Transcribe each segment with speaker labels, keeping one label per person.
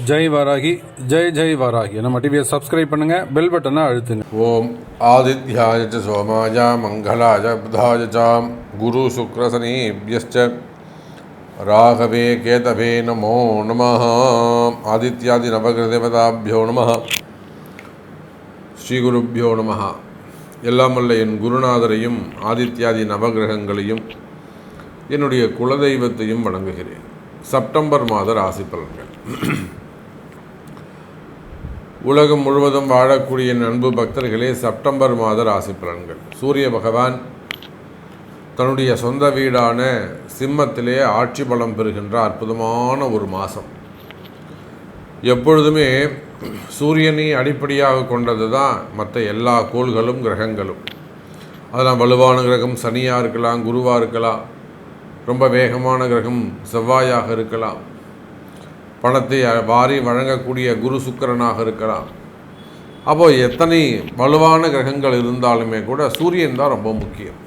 Speaker 1: ஜெய் வாராகி, ஜெய் ஜெய் வாராகி. நம்ம டிவியை சப்ஸ்கிரைப் பண்ணுங்கள், பெல் பட்டனை அழுத்துங்க.
Speaker 2: ஓம் ஆதித்யாய ச சோமாய மங்களாய புதாய சாம் குரு சுக்ரசனீப்யஸ்ச ராகவே கேதவே நமோ நமः. ஆதித்யாதி நவகிரதேவதாபியோ நமः. ஸ்ரீகுருப்பியோ நமः. எல்லாம் வல்ல என் குருநாதரையும் ஆதித்யாதி நவகிரகங்களையும் என்னுடைய குலதெய்வத்தையும் வணங்குகிறேன். செப்டம்பர் மாத ராசி பலன்கள். உலகம் முழுவதும் வாழக்கூடிய என் அன்பு பக்தர்களே, செப்டம்பர் மாத ராசி பலன்கள். சூரிய பகவான் தன்னுடைய சொந்த வீடான சிம்மத்திலே ஆட்சி பலம் பெறுகின்ற அற்புதமான ஒரு மாதம். எப்பொழுதுமே சூரியனை அடிப்படையாக கொண்டது தான் மற்ற எல்லா கோள்களும் கிரகங்களும். அதெல்லாம் வலுவான கிரகம் சனியாக இருக்கலாம், குருவாக இருக்கலாம், ரொம்ப வேகமான கிரகம் செவ்வாயாக இருக்கலாம், பணத்தை வாரி வழங்கக்கூடிய குரு சுக்கிரனாக இருக்கலாம். அப்போது எத்தனை வலுவான கிரகங்கள் இருந்தாலுமே கூட சூரியன் தான் ரொம்ப முக்கியம்.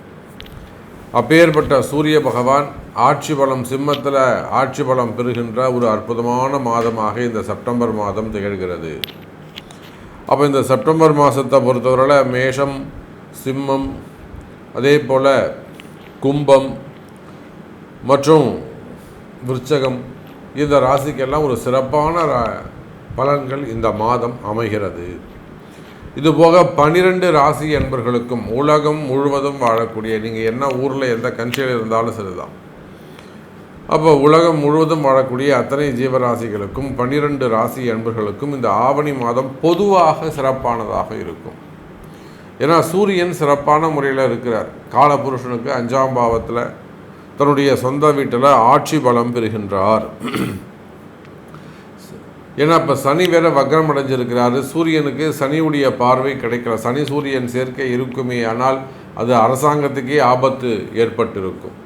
Speaker 2: அப்பேற்பட்ட சூரிய பகவான் ஆட்சி பலம் சிம்மத்தில் ஆட்சி பலம் பெறுகின்ற ஒரு அற்புதமான மாதமாக இந்த செப்டம்பர் மாதம் திகழ்கிறது. அப்போ இந்த செப்டம்பர் மாதத்தை பொறுத்தவரையில் மேஷம், சிம்மம், அதே போல் கும்பம் மற்றும் விருச்சகம், இந்த ராசிக்கெல்லாம் ஒரு சிறப்பான பலன்கள் இந்த மாதம் அமைகிறது. இதுபோக 12 ராசி என்பர்களுக்கும் உலகம் முழுவதும் வாழக்கூடிய, நீங்கள் என்ன ஊரில் எந்த கண்ட்ரியில் இருந்தாலும் சரிதான், அப்போ உலகம் முழுவதும் வாழக்கூடிய அத்தனை ஜீவராசிகளுக்கும் 12 ராசி என்பர்களுக்கும் இந்த ஆவணி மாதம் பொதுவாக சிறப்பானதாக இருக்கும். ஏன்னா சூரியன் சிறப்பான முறையில் இருக்கிறார். காலபுருஷனுக்கு 5ஆம் பாவத்தில் தன்னுடைய சொந்த வீட்டில் ஆட்சி பலம் பெறுகின்றார். ஏன்னா இப்போ சனி வேற வக்ரம் அடைஞ்சிருக்கிறாரு. சூரியனுக்கு சனியுடைய பார்வை கிடைக்கல. சனி சூரியன் சேர்க்கை இருக்குமே, ஆனால் அது அரசாங்கத்துக்கே ஆபத்து ஏற்பட்டிருக்கும்.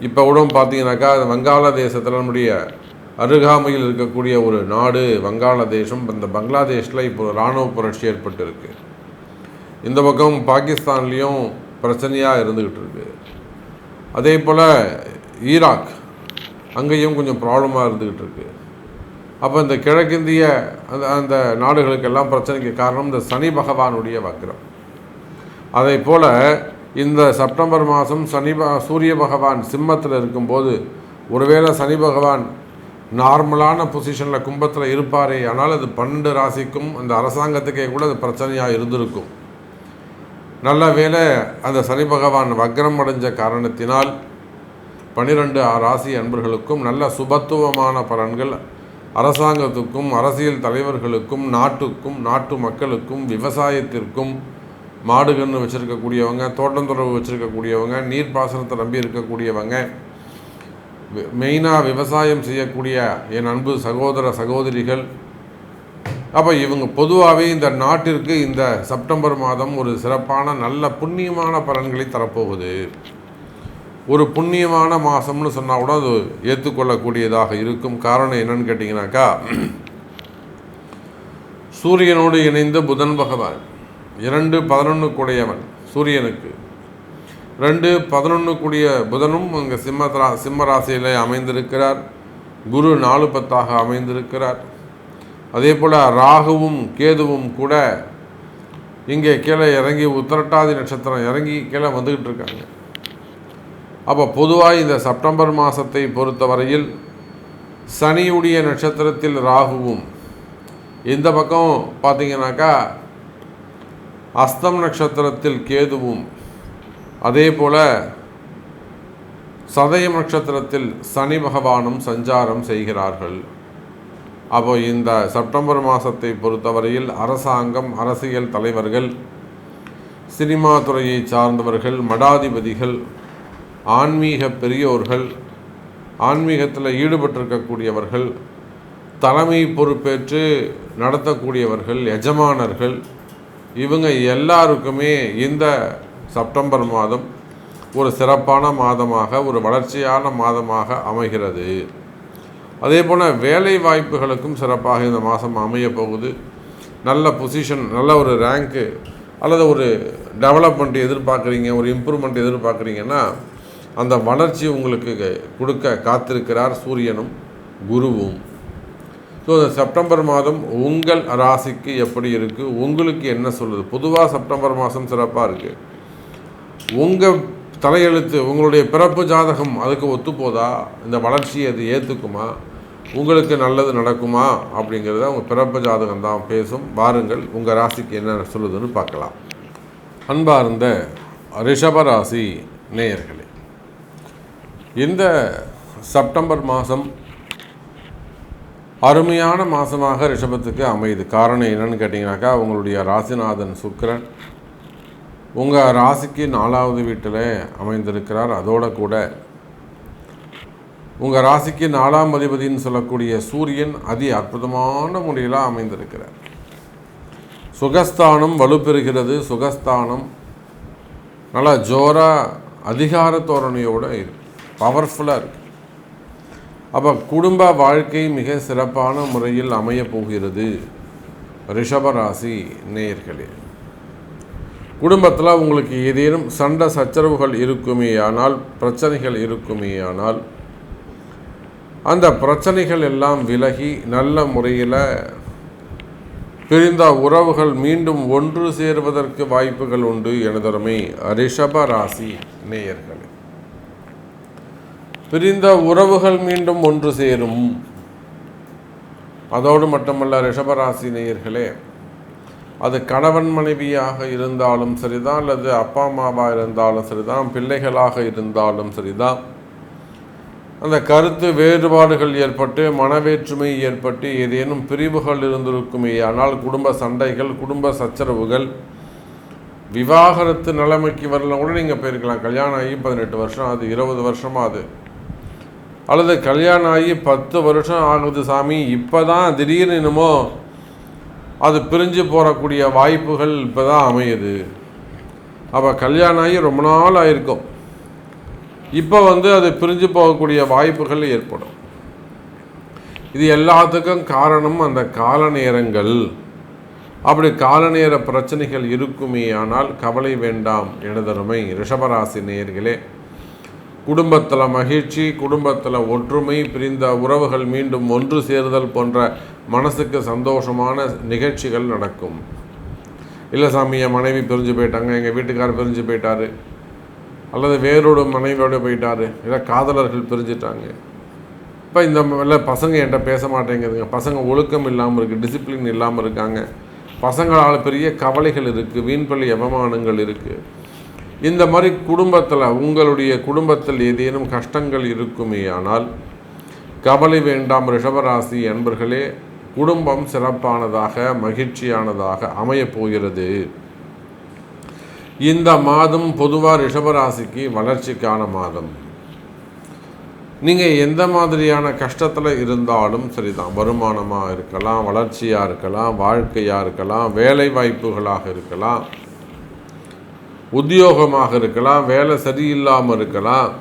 Speaker 2: இப்போ கூட பார்த்தீங்கன்னாக்கா வங்காளதேசத்தில் நம்முடைய அருகாமையில் இருக்கக்கூடிய ஒரு நாடு வங்காளதேசம். இந்த பங்களாதேஷில் இப்போ இராணுவ புரட்சி ஏற்பட்டிருக்கு. இந்த பக்கம் பாகிஸ்தான்லேயும் பிரச்சனையாக இருந்துக்கிட்டு இருக்கு. அதே போல் ஈராக் அங்கேயும் கொஞ்சம் ப்ராப்ளமாக இருந்துக்கிட்டு இருக்கு. அப்போ இந்த கிழக்கிந்திய அந்த நாடுகளுக்கெல்லாம் பிரச்சனைக்கு காரணம் இந்த சனி பகவானுடைய வக்ரம். அதே போல் இந்த செப்டம்பர் மாதம் சூரிய பகவான் சிம்மத்தில் இருக்கும்போது, ஒருவேளை சனி பகவான் நார்மலான பொசிஷனில் கும்பத்தில் இருப்பாரே, ஆனால் அது 12 ராசிக்கும் அந்த அரசாங்கத்துக்கே கூட அது பிரச்சனையாக இருந்திருக்கும். நல்ல வேளை அந்த சனி பகவான் வக்ரம் அடைஞ்ச காரணத்தினால் 12 ராசி அன்பர்களுக்கும் நல்ல சுபத்துவமான பலன்கள் அரசாங்கத்துக்கும் அரசியல் தலைவர்களுக்கும் நாட்டுக்கும் நாட்டு மக்களுக்கும் விவசாயத்திற்கும், மாடுகன்று வச்சுருக்கக்கூடியவங்க, தோட்டந்தொடர்பு வச்சுருக்கக்கூடியவங்க, நீர்ப்பாசனத்தை நம்பி இருக்கக்கூடியவங்க, மெயினாக விவசாயம் செய்யக்கூடிய என் அன்பு சகோதர சகோதரிகள், அப்போ இவங்க பொதுவாகவே இந்த நாட்டிற்கு இந்த செப்டம்பர் மாதம் ஒரு சிறப்பான நல்ல புண்ணியமான பலன்களை தரப்போகுது. ஒரு புண்ணியமான மாதம்னு சொன்னால் கூட அது ஏற்றுக்கொள்ளக்கூடியதாக இருக்கும். காரணம் என்னன்னு கேட்டிங்கனாக்கா, சூரியனோடு இணைந்த புதன் பகவான் 2-11 கூடையவன் சூரியனுக்கு. 2-11 கூடிய புதனும் இங்கே சிம்ம ராசியில் அமைந்திருக்கிறார். குரு 4-10 அமைந்திருக்கிறார். அதே போல் ராகுவும் கேதுவும் கூட இங்கே கீழே இறங்கி உத்திரட்டாதி நட்சத்திரம் இறங்கி கீழே வந்துக்கிட்டு இருக்காங்க. அப்போ பொதுவாக இந்த செப்டம்பர் மாதத்தை பொறுத்தவரையில் சனியுடைய நட்சத்திரத்தில் ராகுவும், இந்த பக்கம் பார்த்திங்கனாக்கா அஸ்தம் நட்சத்திரத்தில் கேதுவும், அதே போல் சதயம் நட்சத்திரத்தில் சனி பகவானும் சஞ்சாரம் செய்கிறார்கள். அப்போ இந்த செப்டம்பர் மாதத்தை பொறுத்தவரையில் அரசாங்கம், அரசியல் தலைவர்கள், சினிமா துறையை சார்ந்தவர்கள், மடாதிபதிகள், ஆன்மீக பெரியோர்கள், ஆன்மீகத்தில் ஈடுபட்டிருக்கக்கூடியவர்கள், தலைமை பொறுப்பேற்று நடத்தக்கூடியவர்கள், எஜமானர்கள், இவங்க எல்லாருக்குமே இந்த செப்டம்பர் மாதம் ஒரு சிறப்பான மாதமாக, ஒரு வளர்ச்சியான மாதமாக அமைகிறது. அதே போல் வேலை வாய்ப்புகளுக்கும் சிறப்பாக இந்த மாதம் அமைய போகுது. நல்ல பொசிஷன், நல்ல ஒரு ரேங்க்கு அல்லது ஒரு டெவலப்மெண்ட் எதிர்பார்க்குறீங்க, ஒரு இம்ப்ரூவ்மெண்ட் எதிர்பார்க்குறீங்கன்னா அந்த வளர்ச்சி உங்களுக்கு கொடுக்க காத்திருக்கிறார் சூரியனும் குருவும். ஸோ இந்த செப்டம்பர் மாதம் உங்கள் ராசிக்கு எப்படி இருக்குது, உங்களுக்கு என்ன சொல்லுது? பொதுவாக செப்டம்பர் மாதம் சிறப்பாக இருக்குது. உங்கள் தலையெழுத்து, உங்களுடைய பிறப்பு ஜாதகம் அதுக்கு ஒத்துப்போதா? இந்த வளர்ச்சியை அது ஏற்றுக்குமா? உங்களுக்கு நல்லது நடக்குமா? அப்படிங்கிறத உங்கள் பிறப்பு ஜாதகம் தான் பேசும். வாருங்கள் உங்கள் ராசிக்கு என்ன சொல்லுதுன்னு பார்க்கலாம். அன்பார்ந்த ரிஷபராசி நேயர்களே, இந்த செப்டம்பர் மாதம் அருமையான மாதமாக ரிஷபத்துக்கு அமையுது. காரணம் என்னன்னு கேட்டிங்கனாக்கா, உங்களுடைய ராசிநாதன் சுக்கிரன் உங்கள் ராசிக்கு 4வது வீட்டில் அமைந்திருக்கிறார். அதோட கூட உங்கள் ராசிக்கு 4ஆம் அதிபதினு சொல்லக்கூடிய சூரியன் அதி அற்புதமான முறையில் அமைந்திருக்கிறார். சுகஸ்தானம் வலுப்பெறுகிறது. சுகஸ்தானம் நல்லா ஜோராக அதிகார தோரணையோடு இருக்கு, பவர்ஃபுல்லாக இருக்குது. அப்போ குடும்ப வாழ்க்கை மிக சிறப்பான முறையில் அமைய போகிறது. ரிஷபராசி நேயர்களே, குடும்பத்தில் உங்களுக்கு ஏதேனும் சண்டை சச்சரவுகள் இருக்குமேயானால், பிரச்சனைகள் இருக்குமேயானால், அந்த பிரச்சனைகள் எல்லாம் விலகி நல்ல முறையில் பிரிந்த உறவுகள் மீண்டும் ஒன்று சேருவதற்கு வாய்ப்புகள் உண்டு. எனதருமை ரிஷபராசி நேயர்களே, பிரிந்த உறவுகள் மீண்டும் ஒன்று சேரும். அதோடு மட்டுமல்ல ரிஷபராசி நேயர்களே, அது கணவன் மனைவியாக இருந்தாலும் சரிதான், அல்லது அப்பா அம்மாவாக இருந்தாலும் சரிதான், பிள்ளைகளாக இருந்தாலும் சரிதான், அந்த கருத்து வேறுபாடுகள் ஏற்பட்டு மனவேற்றுமை ஏற்பட்டு ஏதேனும் பிரிவுகள் இருந்திருக்குமே ஆனால், குடும்ப சண்டைகள், குடும்ப சச்சரவுகள், விவாகரத்து நிலைமைக்கு வரலாம் கூட நீங்கள் போயிருக்கலாம். கல்யாணம் ஆகி 18 வருஷம் ஆகுது, 20 வருஷமாக ஆகுது, அல்லது கல்யாணம் ஆகி 10 வருஷம் ஆகுது சாமி, இப்போ தான் திடீர்னு என்னமோ அது பிரிஞ்சு போகக்கூடிய வாய்ப்புகள் இப்போ தான் அமையுது. அப்போ கல்யாணம் ஆகி ரொம்ப நாள் ஆகிருக்கும், இப்போ அது பிரிஞ்சு போகக்கூடிய வாய்ப்புகள் ஏற்படும். இது எல்லாத்துக்கும் காரணம் அந்த கால நேரங்கள். அப்படி கால நேர பிரச்சனைகள் இருக்குமே ஆனால் கவலை வேண்டாம். எனதருமை ரிஷபராசி நேயர்களே, குடும்பத்தில் மகிழ்ச்சி, குடும்பத்தில் ஒற்றுமை, பிரிந்த உறவுகள் மீண்டும் ஒன்று சேருதல் போன்ற மனசுக்கு சந்தோஷமான நிகழ்ச்சிகள் நடக்கும். இல்லை சாமி, என் மனைவி பிரிஞ்சு போயிட்டாங்க, எங்கள் வீட்டுக்காரர் பிரிஞ்சு போயிட்டார், அல்லது வேறோட மனைவியோடு போயிட்டார், இல்லை காதலர்கள் பிரிஞ்சிட்டாங்க, இப்போ இந்த இல்லை பசங்க என்கிட்ட பேச மாட்டேங்குதுங்க, பசங்க ஒழுக்கம் இல்லாமல் இருக்குது, டிசிப்ளின் இல்லாமல் இருக்காங்க, பசங்களால் பெரிய கவலைகள் இருக்குது, வீண்பள்ளி அவமானங்கள் இருக்குது. இந்த மாதிரி குடும்பத்தில், உங்களுடைய குடும்பத்தில் ஏதேனும் கஷ்டங்கள் இருக்குமே ஆனால் கவலை வேண்டாம் ரிஷபராசி அன்பர்களே. குடும்பம் சிறப்பானதாக மகிழ்ச்சியானதாக அமையப் போகிறது. இந்த மாதம் பொதுவாக ரிஷபராசிக்கு வளர்ச்சிக்கான மாதம். நீங்கள் எந்த மாதிரியான கஷ்டத்தில் இருந்தாலும் சரிதான், வருமானமாக இருக்கலாம், வளர்ச்சியாக இருக்கலாம், வாழ்க்கையாக இருக்கலாம், வேலை வாய்ப்புகளாக இருக்கலாம், உத்தியோகமாக இருக்கலாம், வேலை சரியில்லாமல் இருக்கலாம்.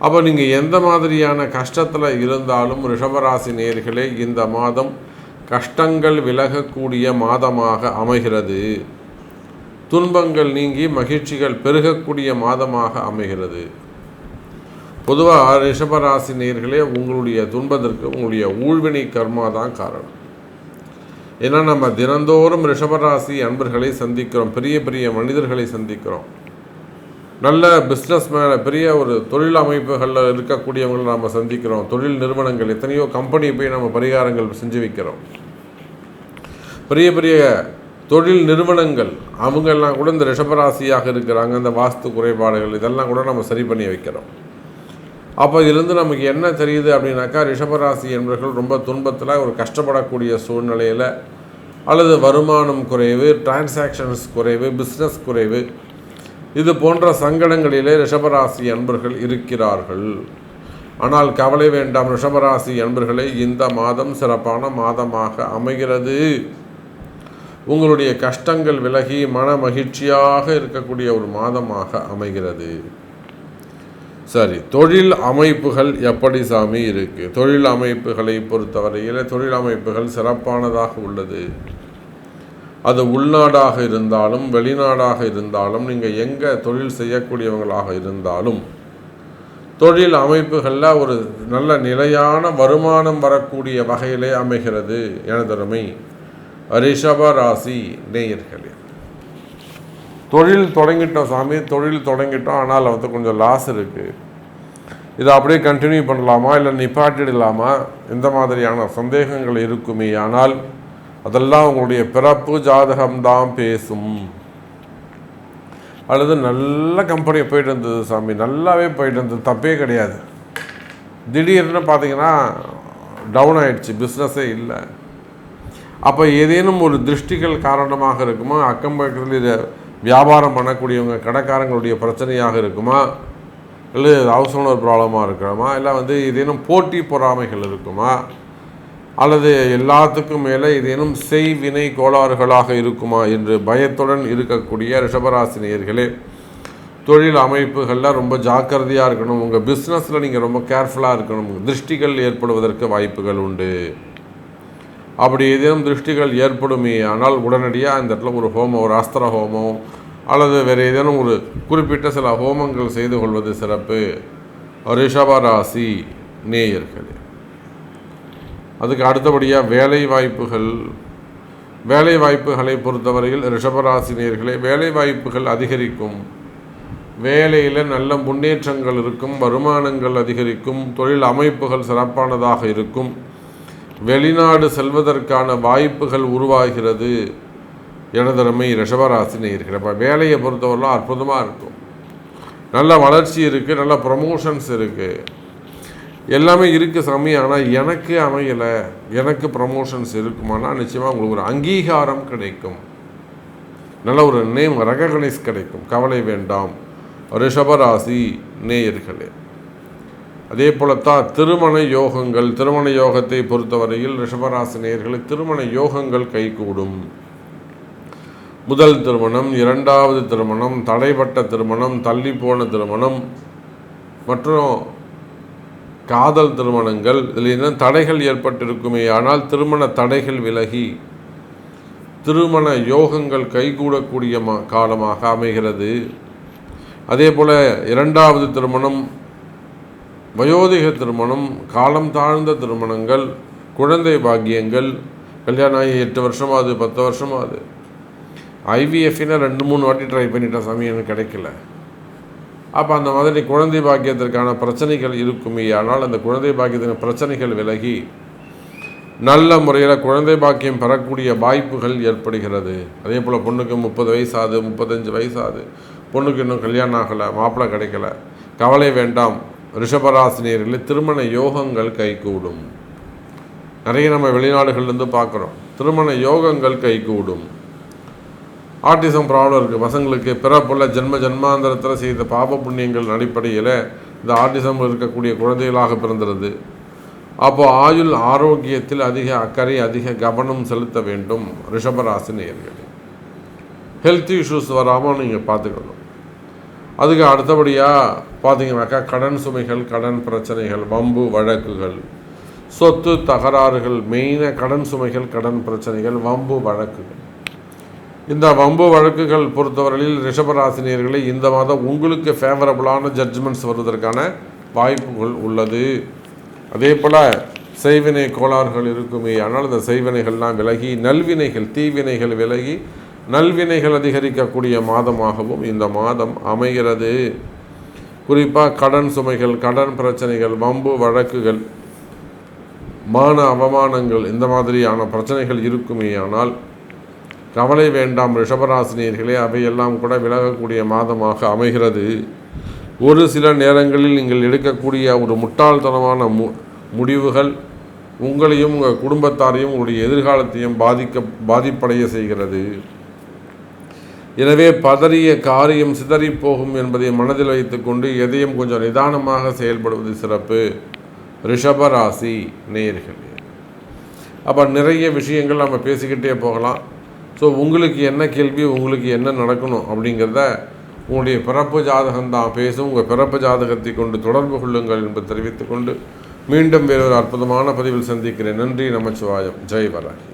Speaker 2: அப்போ நீங்கள் எந்த மாதிரியான கஷ்டத்தில் இருந்தாலும் ரிஷபராசி நேயர்களே, இந்த மாதம் கஷ்டங்கள் விலகக்கூடிய மாதமாக அமைகிறது. துன்பங்கள் நீங்கி மகிழ்ச்சிகள் பெருகக்கூடிய மாதமாக அமைகிறது. பொதுவாக ரிஷபராசி நேயர்களே, உங்களுடைய துன்பத்திற்கு உங்களுடைய ஊழ்வினை கர்மா தான் காரணம். ஏன்னா நம்ம தினந்தோறும் ரிஷபராசி அன்பர்களை சந்திக்கிறோம், பெரிய பெரிய மனிதர்களை சந்திக்கிறோம், நல்ல பிஸ்னஸ் பெரிய ஒரு தொழில் அமைப்புகளில் இருக்கக்கூடியவங்களை நம்ம சந்திக்கிறோம், தொழில் நிறுவனங்கள், எத்தனையோ கம்பெனி போய் நம்ம பரிகாரங்கள் செஞ்சு வைக்கிறோம். பெரிய பெரிய தொழில் நிறுவனங்கள் அவங்கெல்லாம் கூட இந்த ரிஷபராசியாக இருக்கிறாங்க. இந்த வாஸ்து குறைபாடுகள் இதெல்லாம் கூட நம்ம சரி பண்ணி வைக்கிறோம். அப்போ இருந்து நமக்கு என்ன தெரியுது அப்படின்னாக்கா, ரிஷபராசி என்பவர்கள் ரொம்ப துன்பத்தில் ஒரு கஷ்டப்படக்கூடிய சூழ்நிலையில், அல்லது வருமானம் குறைவு, டிரான்சாக்ஷன்ஸ் குறைவு, பிஸ்னஸ் குறைவு, இது போன்ற சங்கடங்களிலே ரிஷபராசி அன்பர்கள் இருக்கிறார்கள். ஆனால் கவலை வேண்டாம் ரிஷபராசி அன்பர்களே, இந்த மாதம் சிறப்பான மாதமாக அமைகிறது. உங்களுடைய கஷ்டங்கள் விலகி மன மகிழ்ச்சியாக இருக்கக்கூடிய ஒரு மாதமாக அமைகிறது. சரி, தொழில் அமைப்புகள் எப்படி சாமி இருக்குது? தொழில் அமைப்புகளை பொறுத்தவரையில் தொழில் அமைப்புகள் சிறப்பானதாக உள்ளது. அது உள்நாடாக இருந்தாலும் வெளிநாடாக இருந்தாலும், நீங்கள் எங்கே தொழில் செய்யக்கூடியவங்களாக இருந்தாலும் தொழில் அமைப்புகளில் ஒரு நல்ல நிலையான வருமானம் வரக்கூடிய வகையிலே அமைகிறது எனதருமை ரிஷப ராசி நேயர்களே. தொழில் தொடங்கிட்டோம் சாமி, தொழில் தொடங்கிட்டோம், ஆனால் கொஞ்சம் லாஸ் இருக்குது, இதை அப்படியே கண்டினியூ பண்ணலாமா இல்லை நிப்பாட்டிடலாமா, இந்த மாதிரியான சந்தேகங்கள் இருக்குமே. ஆனால் அதெல்லாம் உங்களுடைய பிறப்பு ஜாதகம்தான் பேசும். அல்லது நல்ல கம்பெனி போயிட்டு இருந்தது சாமி, நல்லாவே போயிட்டு இருந்தது, தப்பே கிடையாது, திடீர்னு பார்த்தீங்கன்னா டவுன் ஆகிடுச்சு, பிஸ்னஸே இல்லை. அப்போ ஏதேனும் ஒரு திருஷ்டிகள் காரணமாக இருக்குமா, அக்கம் பக்கத்தில் இதை வியாபாரம் பண்ணக்கூடியவங்க கடைக்காரங்களுடைய பிரச்சனையாக இருக்குமா, இல்லை ஹவுஸ் ஓனர் ப்ராப்ளமாக இருக்கிறோமா, இல்லை ஏதேனும் போட்டி பொறாமைகள் இருக்குமா, அல்லது எல்லாத்துக்கும் மேலே ஏதேனும் செய்வினை கோளாறுகளாக இருக்குமா என்று பயத்துடன் இருக்கக்கூடிய ரிஷபராசி நேயர்களே, தொழில் அமைப்புகளில் ரொம்ப ஜாக்கிரதையாக இருக்கணும். உங்கள் பிஸ்னஸில் நீங்கள் ரொம்ப கேர்ஃபுல்லாக இருக்கணும். திருஷ்டிகள் ஏற்படுவதற்கு வாய்ப்புகள் உண்டு. அப்படி ஏதேனும் திருஷ்டிகள் ஏற்படுமே ஆனால் உடனடியாக இந்த இடத்துல ஒரு ஹோமம், ஒரு அஸ்திர ஹோமம் அல்லது வேறு ஏதேனும் ஒரு குறிப்பிட்ட சில ஹோமங்கள் செய்து கொள்வது சிறப்பு ரிஷபராசி நேயர்களே. அதுக்கு அடுத்தபடியாக வேலை வாய்ப்புகளை பொறுத்தவரையில் ரிஷபராசி நேயர்களே, வேலை வாய்ப்புகள் அதிகரிக்கும், வேலையில் நல்ல முன்னேற்றங்கள் இருக்கும், வருமானங்கள் அதிகரிக்கும், தொழில் அமைப்புகள் சிறப்பானதாக இருக்கும், வெளிநாடு செல்வதற்கான வாய்ப்புகள் உருவாகிறது எனதருமை ரிஷபராசி நேயர்களே. அப்போ வேலையை பொறுத்தவரையிலும் அற்புதமாக இருக்கும், நல்ல வளர்ச்சி இருக்குது, நல்ல ப்ரமோஷன்ஸ் இருக்குது, எல்லாமே இருக்குது சாமி. ஆனால் எனக்கு அமையலை, எனக்கு ப்ரமோஷன்ஸ் இருக்குமானா நிச்சயமாக உங்களுக்கு ஒரு அங்கீகாரம் கிடைக்கும், நல்ல ஒரு நேம் ரெகக்னைஸ் கிடைக்கும், கவலை வேண்டாம் ரிஷபராசி நேயர்களே. அதே போலத்தான் திருமண யோகத்தை பொறுத்தவரையில் ரிஷபராசி நேயர்களுக்கு திருமண யோகங்கள் கைகூடும். முதல் திருமணம், இரண்டாவது திருமணம், தடைப்பட்ட திருமணம், தள்ளி போன திருமணம் மற்றும் காதல் திருமணங்கள், இதில் என்ன தடைகள் ஏற்பட்டிருக்குமே ஆனால் திருமண தடைகள் விலகி திருமண யோகங்கள் கைகூடக்கூடிய காலமாக அமைகிறது. அதே போல் இரண்டாவது திருமணம், வயோதிக திருமணம், காலம் தாழ்ந்த திருமணங்கள், குழந்தை பாக்கியங்கள், கல்யாணம் ஆகி 8 வருஷமாகுது, 10 வருஷமாகுது, ஐவிஎஃப்னா 2-3 வாட்டி ட்ரை பண்ணிட்டேன் சாமி, எனக்கு கிடைக்கல. அப்போ அந்த மாதிரி குழந்தை பாக்கியத்திற்கான பிரச்சனைகள் இருக்குமே ஆனால் அந்த குழந்தை பாக்கியத்தின் பிரச்சனைகள் விலகி நல்ல முறையில் குழந்தை பாக்கியம் பெறக்கூடிய வாய்ப்புகள் ஏற்படுகிறது. அதே போல் பொண்ணுக்கு 30 வயசாகுது, 35 வயசாகுது, பொண்ணுக்கு இன்னும் கல்யாணம் ஆகலை, மாப்பிள்ளை கிடைக்கல, கவலை வேண்டாம் ரிஷபராசினியர்களில் திருமண யோகங்கள் கைகூடும். நிறைய நம்ம வெளிநாடுகள்லேருந்து பார்க்குறோம், திருமண யோகங்கள் கைகூடும். ஆட்டிசம் ப்ராப்ளம் இருக்குது பசங்களுக்கு, பிறப்புள்ள ஜென்மாந்திரத்தில் செய்த பாப புண்ணியங்கள் அடிப்படையில் இந்த ஆட்டிசம் இருக்கக்கூடிய குழந்தைகளாக பிறந்துடுது. அப்போது ஆயுள் ஆரோக்கியத்தில் அதிக அக்கறை, அதிக கவனம் செலுத்த வேண்டும் ரிஷபராசி நேயர்களே. ஹெல்த் இஷ்யூஸ் வராமல் நீங்கள் பார்த்துக்கணும். அதுக்கு அடுத்தபடியாக பார்த்தீங்கன்னாக்கா கடன் சுமைகள், கடன் பிரச்சனைகள், வம்பு வழக்குகள், சொத்து தகராறுகள், மெயினாக கடன் சுமைகள், கடன் பிரச்சனைகள், வம்பு வழக்குகள். இந்த வம்பு வழக்குகள் பொறுத்தவரையில் ரிஷபராசினியர்களை இந்த மாதம் உங்களுக்கு ஃபேவரபுளான ஜட்ஜ்மெண்ட்ஸ் வருவதற்கான வாய்ப்புகள் உள்ளது. அதே போல் செய்வினை கோளாறுகள் இருக்குமே ஆனால் இந்த செய்வினைகள்லாம் விலகி நல்வினைகள், தீவினைகள் விலகி நல்வினைகள் அதிகரிக்கக்கூடிய மாதமாகவும் இந்த மாதம் அமைகிறது. குறிப்பாக கடன் சுமைகள், கடன் பிரச்சனைகள், வம்பு வழக்குகள், மான அவமானங்கள், இந்த மாதிரியான பிரச்சனைகள் இருக்குமே ஆனால் கவலை வேண்டாம் ரிஷபராசினியர்களே, அவையெல்லாம் கூட விலகக்கூடிய மாதமாக அமைகிறது. ஒரு சில நேரங்களில் நீங்கள் எடுக்கக்கூடிய ஒரு முட்டாள்தனமான முடிவுகள் உங்களையும் உங்கள் குடும்பத்தாரையும் உங்களுடைய எதிர்காலத்தையும் பாதிப்படைய செய்கிறது. எனவே பதறிய காரியம் சிதறி போகும் என்பதை மனதில் வைத்துக்கொண்டு எதையும் கொஞ்சம் நிதானமாக செயல்படுவது சிறப்பு ரிஷபராசி நேயர்களே. அப்போ நிறைய விஷயங்கள் நம்ம பேசிக்கிட்டே போகலாம். ஸோ உங்களுக்கு என்ன கேள்வி, உங்களுக்கு என்ன நடக்கணும் அப்படிங்கிறத உங்களுடைய பிறப்பு ஜாதகம்தான் பேசும். உங்கள் பிறப்பு ஜாதகத்தை கொண்டு தொடர்பு கொள்ளுங்கள் என்பதை தெரிவித்துக்கொண்டு மீண்டும் வேறொரு அற்புதமான பதிவில் சந்திக்கிறேன். நன்றி, நமச்சிவாயம், ஜெய் வராகி.